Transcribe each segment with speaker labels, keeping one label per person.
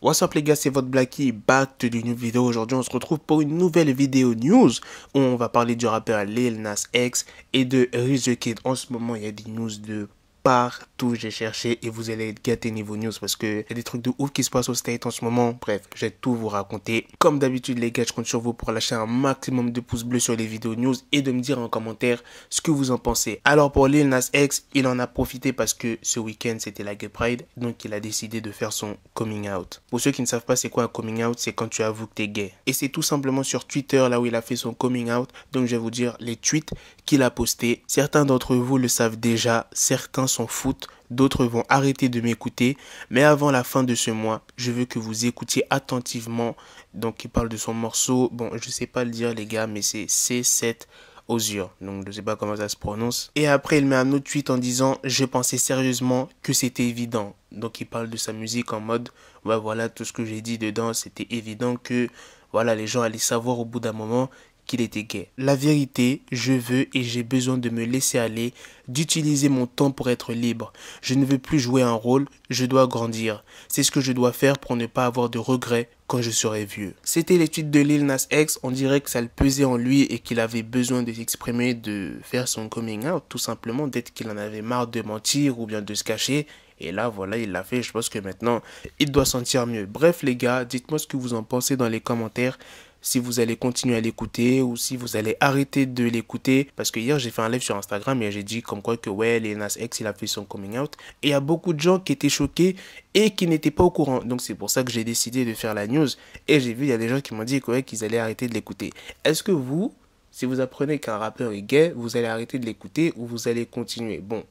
Speaker 1: What's up les gars, c'est votre Blacky, back to the new vidéo. Aujourd'hui on se retrouve pour une nouvelle vidéo news où on va parler du rappeur Lil Nas X et de Rich the Kid. En ce moment il y a des news de partout, j'ai cherché et vous allez être gâtés niveau news parce que y a des trucs de ouf qui se passent au State en ce moment. Bref, je vais tout vous raconter. Comme d'habitude les gars, je compte sur vous pour lâcher un maximum de pouces bleus sur les vidéos news et de me dire en commentaire ce que vous en pensez. Alors pour Lil Nas X, il en a profité parce que ce week-end c'était la Gay Pride, donc il a décidé de faire son coming out. Pour ceux qui ne savent pas c'est quoi un coming out, c'est quand tu avoues que t'es gay. Et c'est tout simplement sur Twitter là où il a fait son coming out, donc je vais vous dire les tweets qu'il a postés. Certains d'entre vous le savent déjà, certains s'en foutent, d'autres vont arrêter de m'écouter, mais avant la fin de ce mois, je veux que vous écoutiez attentivement. Donc il parle de son morceau, bon je sais pas le dire les gars, mais c'est C7 Ozure, donc je sais pas comment ça se prononce. Et après il met un autre tweet en disant je pensais sérieusement que c'était évident. Donc il parle de sa musique en mode ouais voilà, tout ce que j'ai dit dedans c'était évident que voilà les gens allaient savoir au bout d'un moment qu'il était gay. La vérité, je veux et j'ai besoin de me laisser aller, d'utiliser mon temps pour être libre. Je ne veux plus jouer un rôle, je dois grandir. C'est ce que je dois faire pour ne pas avoir de regrets quand je serai vieux. C'était les tweets de Lil Nas X, on dirait que ça le pesait en lui et qu'il avait besoin de s'exprimer, de faire son coming out, tout simplement, d'être qu'il en avait marre de mentir ou bien de se cacher. Et là, voilà, il l'a fait. Je pense que maintenant, il doit sentir mieux. Bref, les gars, dites-moi ce que vous en pensez dans les commentaires. Si vous allez continuer à l'écouter ou si vous allez arrêter de l'écouter. Parce que hier, j'ai fait un live sur Instagram et j'ai dit comme quoi que ouais, Lil Nas X, il a fait son coming out. Et il y a beaucoup de gens qui étaient choqués et qui n'étaient pas au courant. Donc, c'est pour ça que j'ai décidé de faire la news. Et j'ai vu, il y a des gens qui m'ont dit ouais, qu'ils allaient arrêter de l'écouter. Est-ce que vous, si vous apprenez qu'un rappeur est gay, vous allez arrêter de l'écouter ou vous allez continuer? Bon.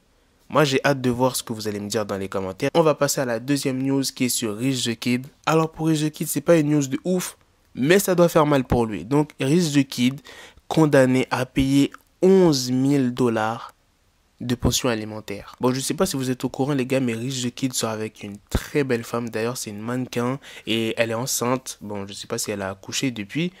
Speaker 1: Moi, j'ai hâte de voir ce que vous allez me dire dans les commentaires. On va passer à la deuxième news qui est sur Rich the Kid. Alors, pour Rich the Kid, c'est pas une news de ouf, mais ça doit faire mal pour lui. Donc, Rich the Kid, condamné à payer 11 000 $ de pension alimentaire. Bon, je sais pas si vous êtes au courant, les gars, mais Rich the Kid sort avec une très belle femme. D'ailleurs, c'est une mannequin et elle est enceinte. Bon, je sais pas si elle a accouché depuis,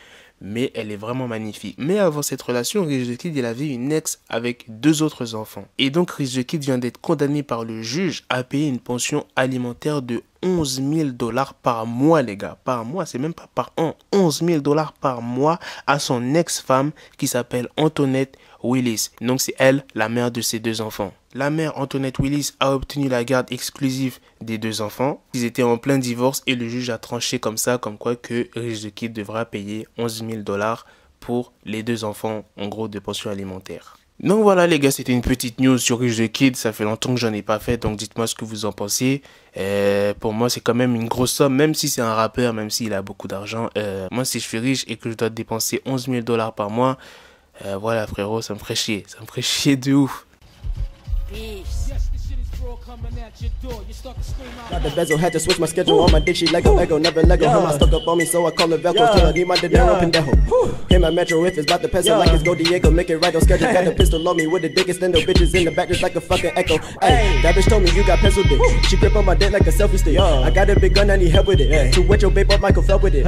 Speaker 1: mais elle est vraiment magnifique. Mais avant cette relation, Rich the Kid, il avait une ex avec 2 autres enfants. Et donc, Rich the Kid vient d'être condamné par le juge à payer une pension alimentaire de 11 000 $ par mois, les gars. Par mois, c'est même pas par an. 11 000 $ par mois à son ex-femme qui s'appelle Antoinette Willis. Donc, c'est elle, la mère de ses 2 enfants. La mère Antoinette Willis a obtenu la garde exclusive des 2 enfants. Ils étaient en plein divorce et le juge a tranché comme ça, comme quoi que Rich the Kid devra payer 11 000 $ pour les 2 enfants, en gros, de pension alimentaire. Donc voilà les gars, c'était une petite news sur Rich the Kid, ça fait longtemps que j'en ai pas fait, donc dites-moi ce que vous en pensez. Pour moi c'est quand même une grosse somme, même si c'est un rappeur, même s'il a beaucoup d'argent. Moi si je suis riche et que je dois dépenser 11 000 $ par mois, voilà frérot, ça me ferait chier de ouf.
Speaker 2: Got the bezel, had to switch my schedule on my dick, she Lego, never Lego. Her stuck up on me, so I call her Velcro. Till I need my dinero pendejo. Hit my metro if it's about to peso, like it's Go Diego, make it right on schedule. Got a pistol on me with the dick, extendo bitches in the back just like a fucking echo. Ay, that bitch told me you got pencil dick. She grip on my dick like a selfie stick. I got a big gun, I need help with it. To wet your babe up, Michael fell with it.